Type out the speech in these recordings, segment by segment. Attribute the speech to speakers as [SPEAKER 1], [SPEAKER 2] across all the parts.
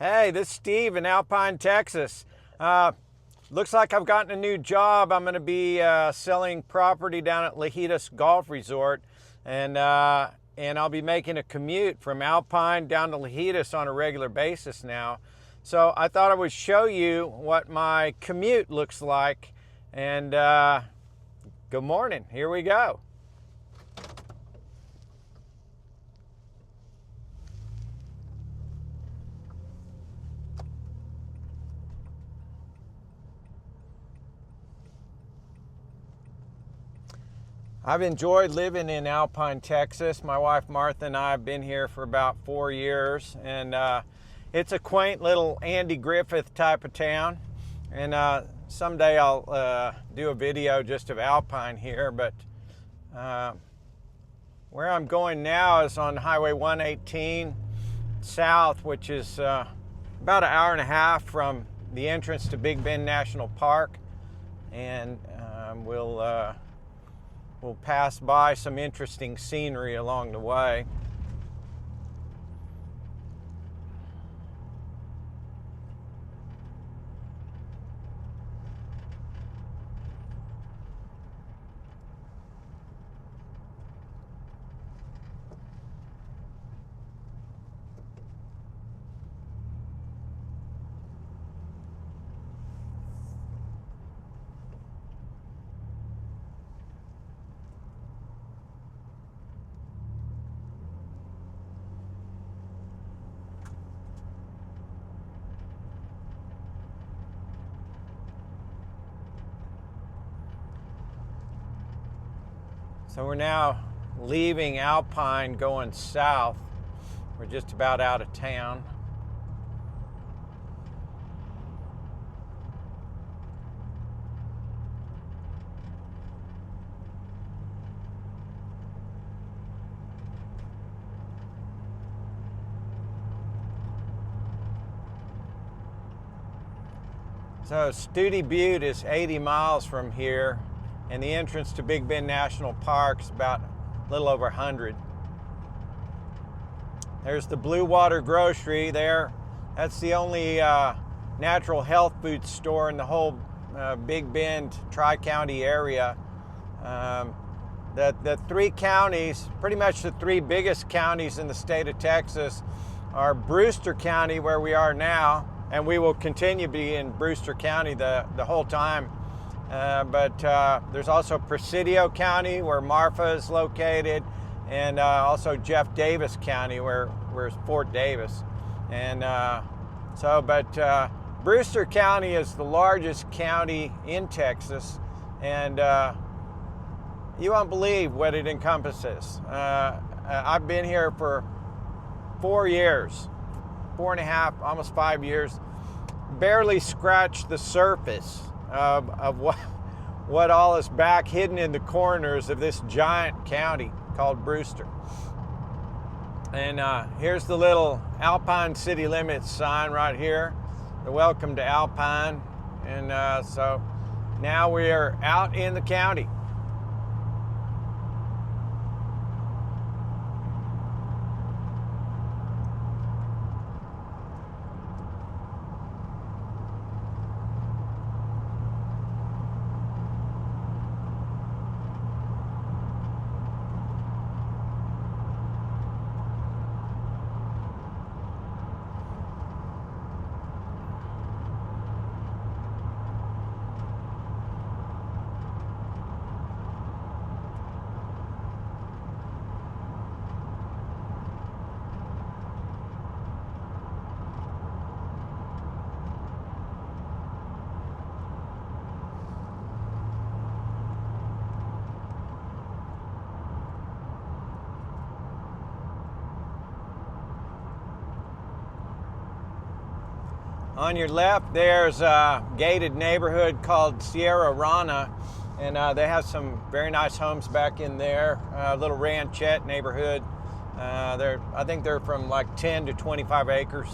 [SPEAKER 1] Hey, this is Steve in Alpine, Texas. Looks like I've gotten a new job. I'm going to be selling property down at Lajitas Golf Resort, and I'll be making a commute from Alpine down to Lajitas on a regular basis now. So I thought I would show you what my commute looks like, and good morning. Here we go. I've enjoyed living in Alpine, Texas. My wife Martha and I have been here for about 4 years, and it's a quaint little Andy Griffith type of town. And someday I'll do a video just of Alpine here, but where I'm going now is on Highway 118 south, which is about an hour and a half from the entrance to Big Bend National Park, and we'll pass by some interesting scenery along the way. So we're now leaving Alpine, going south. We're just about out of town. So Stevie Butte is 80 miles from here, and the entrance to Big Bend National Park is about a little over 100. There's the Blue Water Grocery there. That's the only natural health food store in the whole Big Bend Tri-County area. The three counties, pretty much the three biggest counties in the state of Texas, are Brewster County, where we are now, and we will continue to be in Brewster County the whole time. But there's also Presidio County, where Marfa is located, and also Jeff Davis County, where's Fort Davis. And Brewster County is the largest county in Texas, and you won't believe what it encompasses. I've been here for 4 years, 4.5, almost 5 years, barely scratched the surface of what all is back hidden in the corners of this giant county called Brewster. And here's the little Alpine city limits sign right here. Welcome to Alpine. And so now we are out in the county. On your left, there's a gated neighborhood called Sierra Rana, and they have some very nice homes back in there. A little ranchette neighborhood. I think they're from like 10 to 25 acres.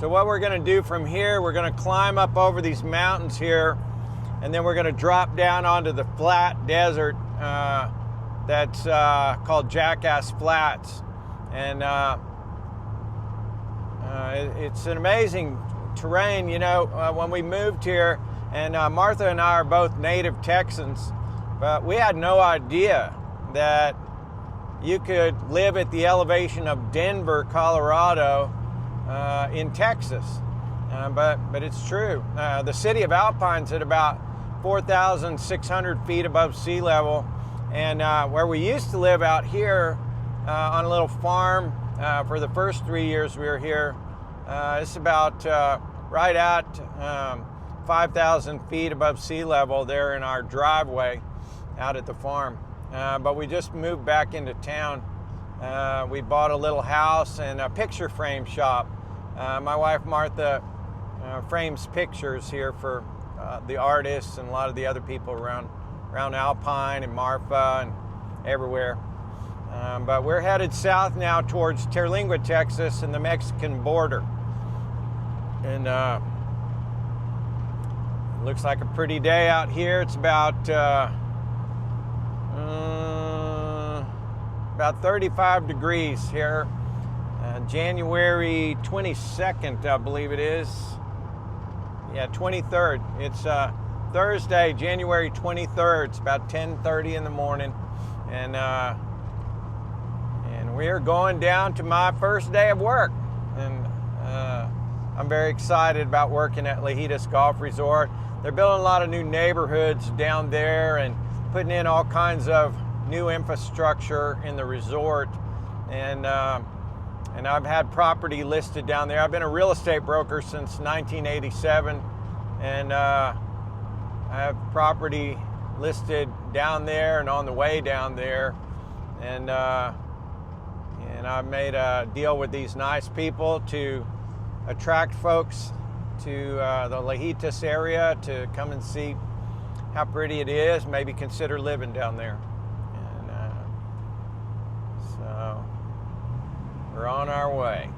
[SPEAKER 1] So what we're going to do from here, we're going to climb up over these mountains here, and then we're going to drop down onto the flat desert that's called Jackass Flats, and it's an amazing terrain. You know, when we moved here, and Martha and I are both native Texans, but we had no idea that you could live at the elevation of Denver, Colorado, in Texas. But it's true. The city of Alpine's at about 4,600 feet above sea level, and where we used to live out here on a little farm for the first 3 years we were here, it's about right at 5,000 feet above sea level there in our driveway out at the farm. But we just moved back into town. We bought a little house and a picture frame shop. My wife Martha frames pictures here for the artists and a lot of the other people around Alpine and Marfa and everywhere. But we're headed south now towards Terlingua, Texas, and the Mexican border. And it looks like a pretty day out here. It's about 35 degrees here. January 22nd, I believe it is. Yeah, 23rd. It's Thursday, January 23rd. It's about 10:30 in the morning, and we're going down to my first day of work. And I'm very excited about working at Lajitas Golf Resort. They're building a lot of new neighborhoods down there and putting in all kinds of new infrastructure in the resort, and I've had property listed down there. I've been a real estate broker since 1987, and I have property listed down there and on the way down there, and I've made a deal with these nice people to attract folks to the Lajitas area to come and see how pretty it is, maybe consider living down there. And so we're on our way.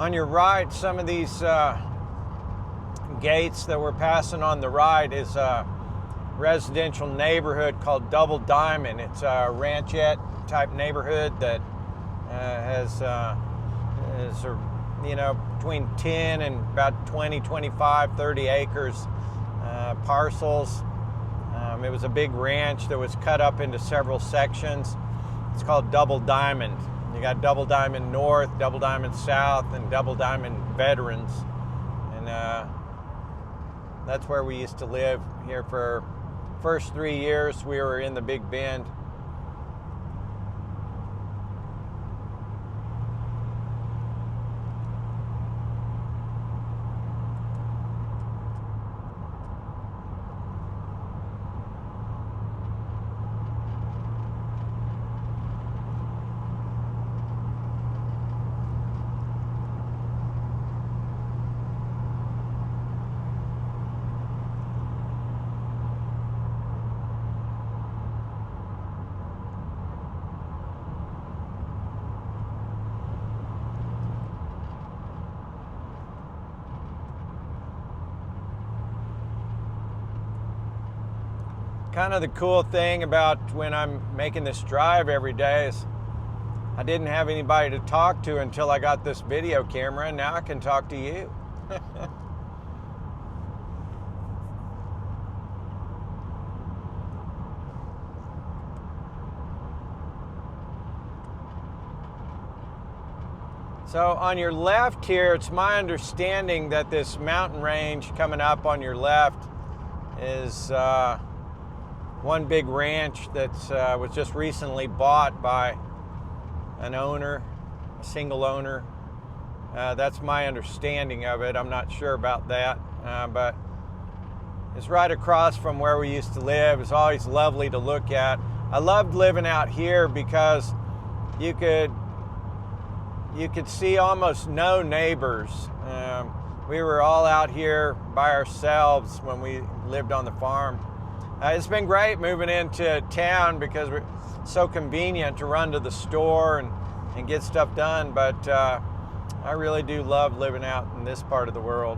[SPEAKER 1] On your right, some of these gates that we're passing on the right is a residential neighborhood called Double Diamond. It's a ranchette type neighborhood that is between 10 and about 20, 25, 30 acres parcels. It was a big ranch that was cut up into several sections. It's called Double Diamond. You got Double Diamond North, Double Diamond South, and Double Diamond Veterans. And that's where we used to live here for first 3 years. We were in the Big Bend. Kind of the cool thing about when I'm making this drive every day is I didn't have anybody to talk to until I got this video camera, and now I can talk to you. So on your left here, it's my understanding that this mountain range coming up on your left is one big ranch that was just recently bought by an owner, a single owner. That's my understanding of it. I'm not sure about that, but it's right across from where we used to live. It's always lovely to look at. I loved living out here because you could see almost no neighbors. We were all out here by ourselves when we lived on the farm. It's been great moving into town because it's so convenient to run to the store and get stuff done, but I really do love living out in this part of the world.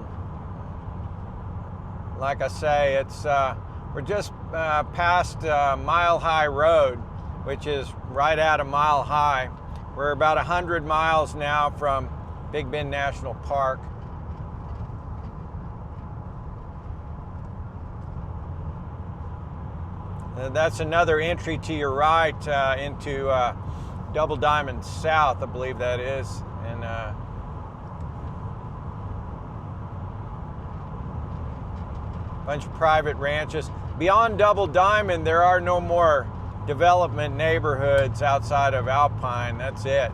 [SPEAKER 1] Like I say, it's we're just past Mile High Road, which is right out of Mile High. We're about 100 miles now from Big Bend National Park. That's another entry to your right into Double Diamond South, I believe that is. And bunch of private ranches. Beyond Double Diamond, there are no more development neighborhoods outside of Alpine. That's it.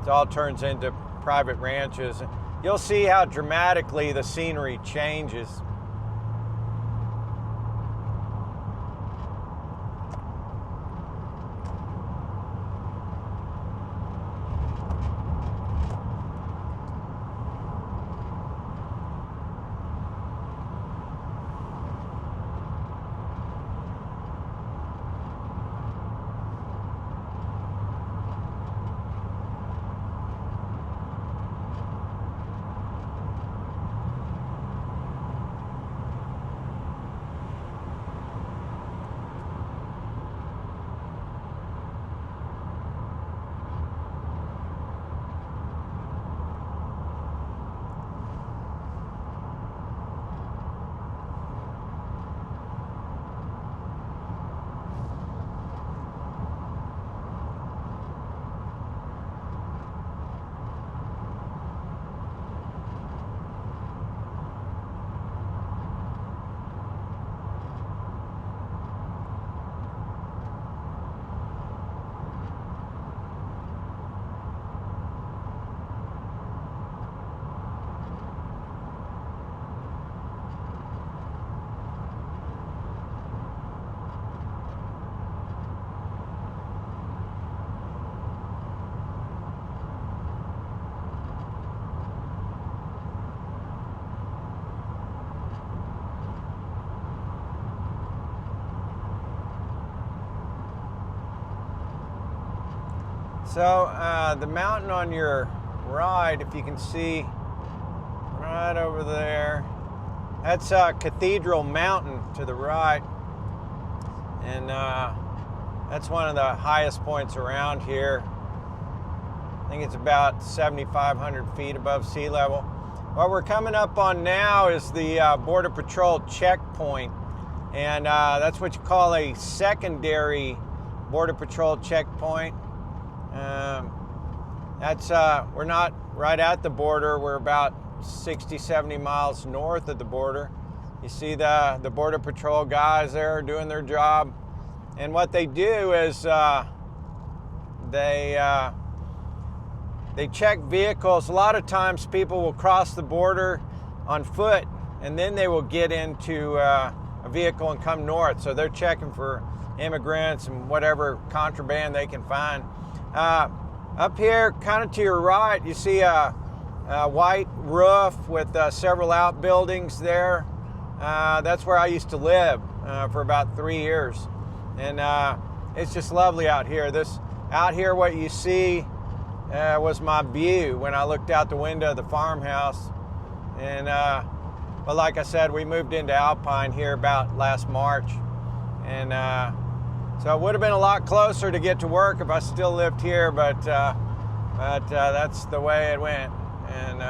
[SPEAKER 1] It all turns into private ranches. You'll see how dramatically the scenery changes. So the mountain on your right, if you can see right over there, that's Cathedral Mountain to the right, and that's one of the highest points around here. I think it's about 7,500 feet above sea level. What we're coming up on now is the Border Patrol checkpoint, and that's what you call a secondary Border Patrol checkpoint. We're not right at the border. We're about 60, 70 miles north of the border. You see the Border Patrol guys there doing their job. And what they do is they check vehicles. A lot of times people will cross the border on foot, and then they will get into a vehicle and come north. So they're checking for immigrants and whatever contraband they can find. Up here, kind of to your right, you see a white roof with several outbuildings there. That's where I used to live for about 3 years. And it's just lovely out here. Out here, what you see was my view when I looked out the window of the farmhouse. And but like I said, we moved into Alpine here about last March. And so it would have been a lot closer to get to work if I still lived here, but that's the way it went. And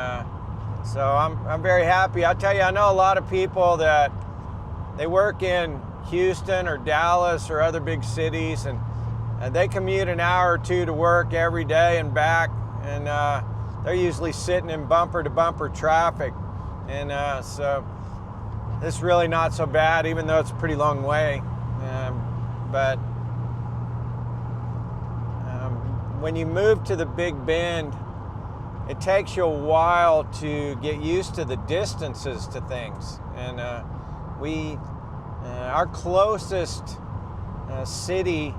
[SPEAKER 1] so I'm very happy. I tell you, I know a lot of people that they work in Houston or Dallas or other big cities, and they commute an hour or two to work every day and back, and they're usually sitting in bumper-to-bumper traffic. And so it's really not so bad, even though it's a pretty long way. But when you move to the Big Bend, it takes you a while to get used to the distances to things. And our closest city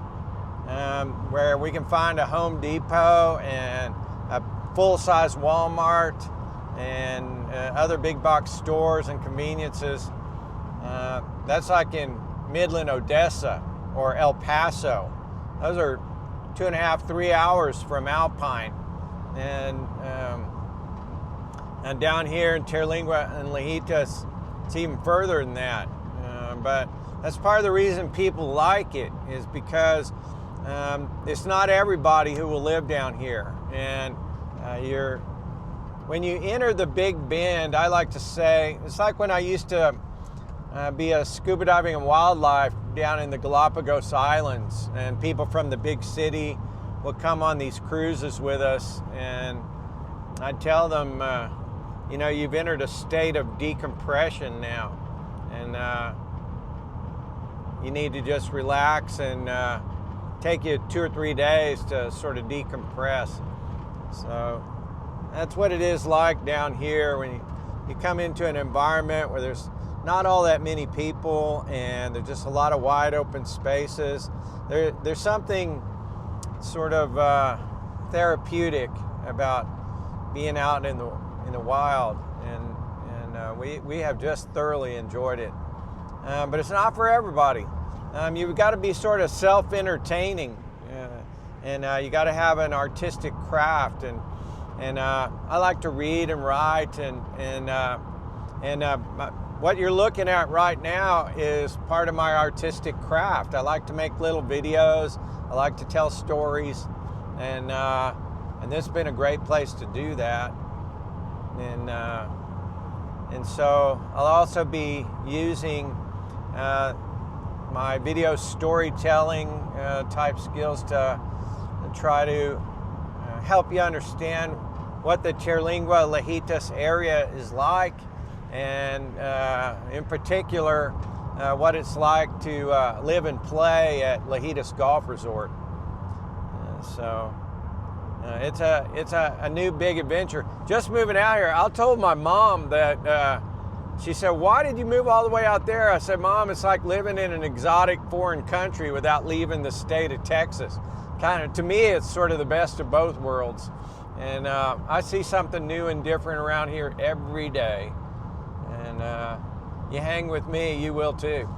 [SPEAKER 1] where we can find a Home Depot and a full-size Walmart and other big box stores and conveniences, that's like in Midland, Odessa, or El Paso. Those are 2.5, 3 hours from Alpine. And down here in Terlingua and Lajitas, it's even further than that. But that's part of the reason people like it, is because it's not everybody who will live down here. And when you enter the Big Bend, I like to say, it's like when I used to be a scuba diving and wildlife down in the Galapagos Islands, and people from the big city would come on these cruises with us, and I'd tell them, you've entered a state of decompression now, and you need to just relax, and take you 2 or 3 days to sort of decompress. So that's what it is like down here when you come into an environment where there's not all that many people, and there's just a lot of wide open spaces. There's something sort of therapeutic about being out in the wild, and we have just thoroughly enjoyed it. But it's not for everybody. You've got to be sort of self-entertaining, and you got to have an artistic craft. And I like to read and write, and what you're looking at right now is part of my artistic craft. I like to make little videos. I like to tell stories, and this has been a great place to do that. And so I'll also be using my video storytelling type skills to try to help you understand what the Terlingua Lajitas area is like, and in particular what it's like to live and play at Lajitas Golf Resort. So it's a new big adventure. Just moving out here, I told my mom that she said, "Why did you move all the way out there?" I said, "Mom, it's like living in an exotic foreign country without leaving the state of Texas. Kind of, to me, it's sort of the best of both worlds." And I see something new and different around here every day. And you hang with me, you will too.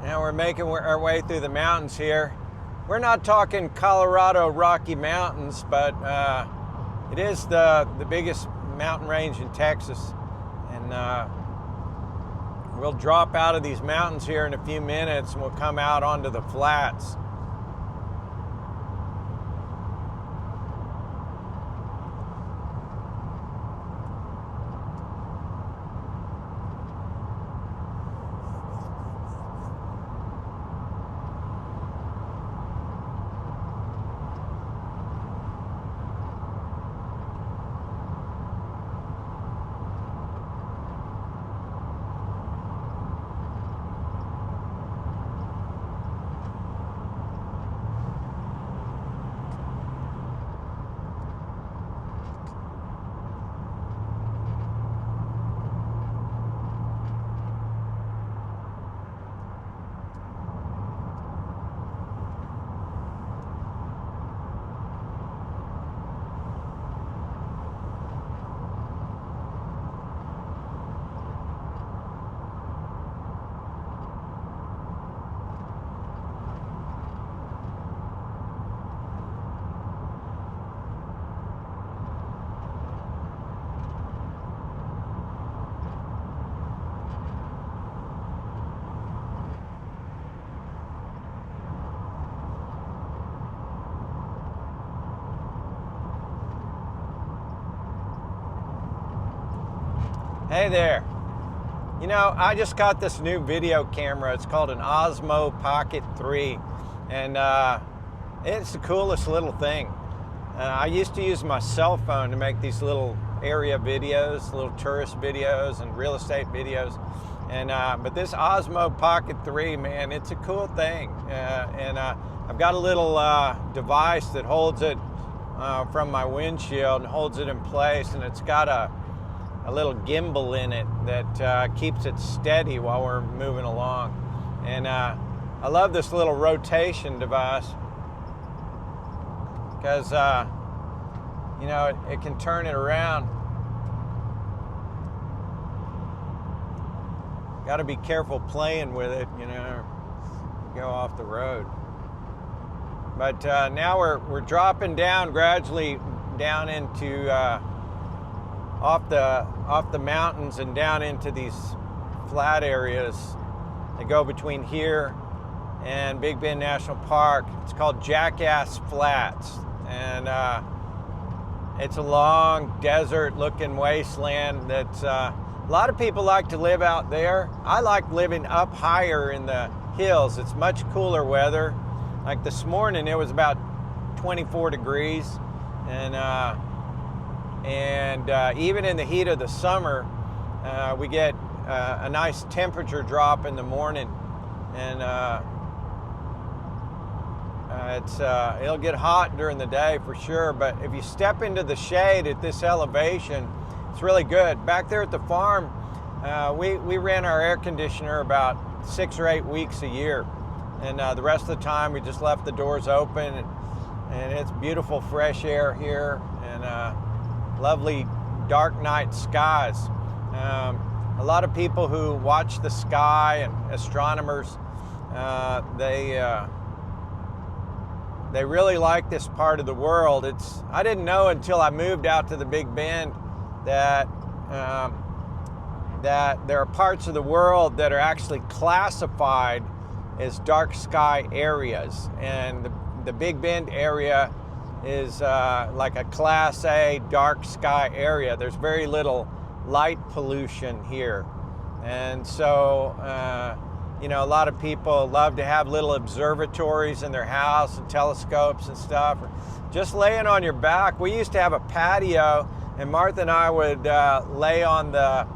[SPEAKER 1] Now we're making our way through the mountains here. We're not talking Colorado Rocky Mountains, but it is the biggest mountain range in Texas. And we'll drop out of these mountains here in a few minutes and we'll come out onto the flats. Hey there. You know, I just got this new video camera. It's called an Osmo Pocket 3, and it's the coolest little thing. I used to use my cell phone to make these little area videos, little tourist videos and real estate videos. And but this Osmo Pocket 3, man, it's a cool thing. I've got a little device that holds it from my windshield and holds it in place, and it's got a little gimbal in it that keeps it steady while we're moving along. And I love this little rotation device because you know, it can turn it around. Got to be careful playing with it, you know, go off the road. But now we're dropping down gradually down into off the mountains and down into these flat areas that go between here and Big Bend National Park. It's called Jackass Flats, and it's a long desert-looking wasteland that a lot of people like to live out there. I like living up higher in the hills. It's much cooler weather. Like this morning, it was about 24 degrees, and even in the heat of the summer, we get a nice temperature drop in the morning, and it'll get hot during the day for sure. But if you step into the shade at this elevation, it's really good. Back there at the farm, we ran our air conditioner about 6 or 8 weeks a year, and the rest of the time we just left the doors open, and it's beautiful fresh air here, and lovely dark night skies. A lot of people who watch the sky and astronomers, they really like this part of the world. I didn't know until I moved out to the Big Bend that there are parts of the world that are actually classified as dark sky areas, and the Big Bend area is like a Class A dark sky area. There's very little light pollution here, and so you know, a lot of people love to have little observatories in their house and telescopes and stuff. Just laying on your back. We used to have a patio, and Martha and I would lay on the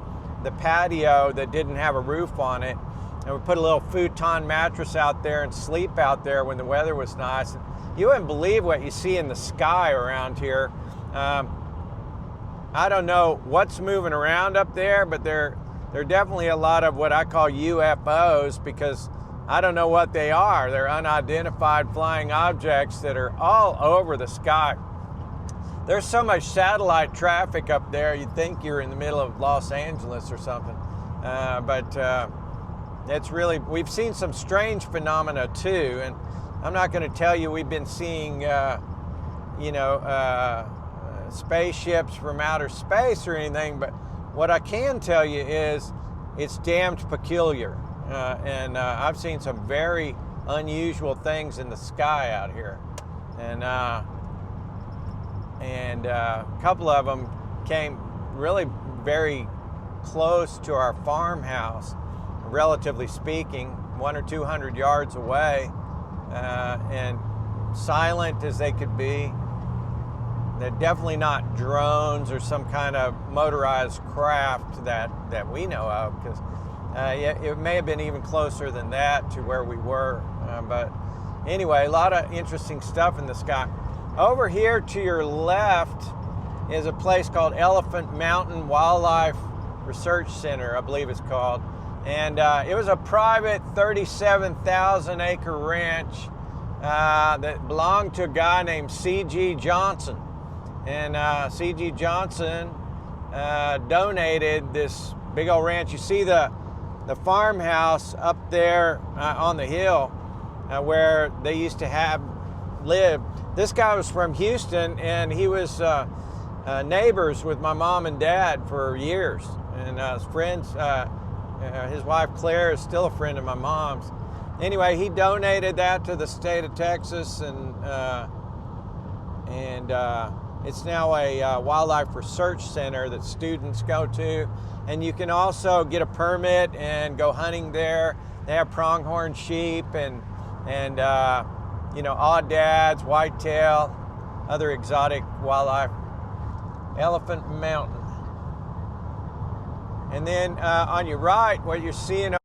[SPEAKER 1] patio that didn't have a roof on it, and we put a little futon mattress out there and sleep out there when the weather was nice. You wouldn't believe what you see in the sky around here. I don't know what's moving around up there, but there are definitely a lot of what I call UFOs, because I don't know what they are. They're unidentified flying objects that are all over the sky. There's so much satellite traffic up there, you'd think you're in the middle of Los Angeles or something. But it's really, we've seen some strange phenomena too, and I'm not going to tell you we've been seeing spaceships from outer space or anything, but what I can tell you is it's damned peculiar, and I've seen some very unusual things in the sky out here, and a couple of them came really very close to our farmhouse, relatively speaking, 100 or 200 yards away, and silent as they could be. They're definitely not drones or some kind of motorized craft that we know of, because it may have been even closer than that to where we were. But anyway, a lot of interesting stuff in the sky. Over here to your left is a place called Elephant Mountain Wildlife Research Center, I believe it's called. And it was a private 37,000 acre ranch that belonged to a guy named C.G. Johnson. And C.G. Johnson donated this big old ranch. You see the farmhouse up there on the hill where they used to have lived. This guy was from Houston, and he was neighbors with my mom and dad for years. And friends, his wife Claire is still a friend of my mom's. Anyway, he donated that to the state of Texas, and it's now a wildlife research center that students go to, and you can also get a permit and go hunting there. They have pronghorn sheep and aoudads, whitetail, other exotic wildlife. Elephant Mountain. And then on your right, what you're seeing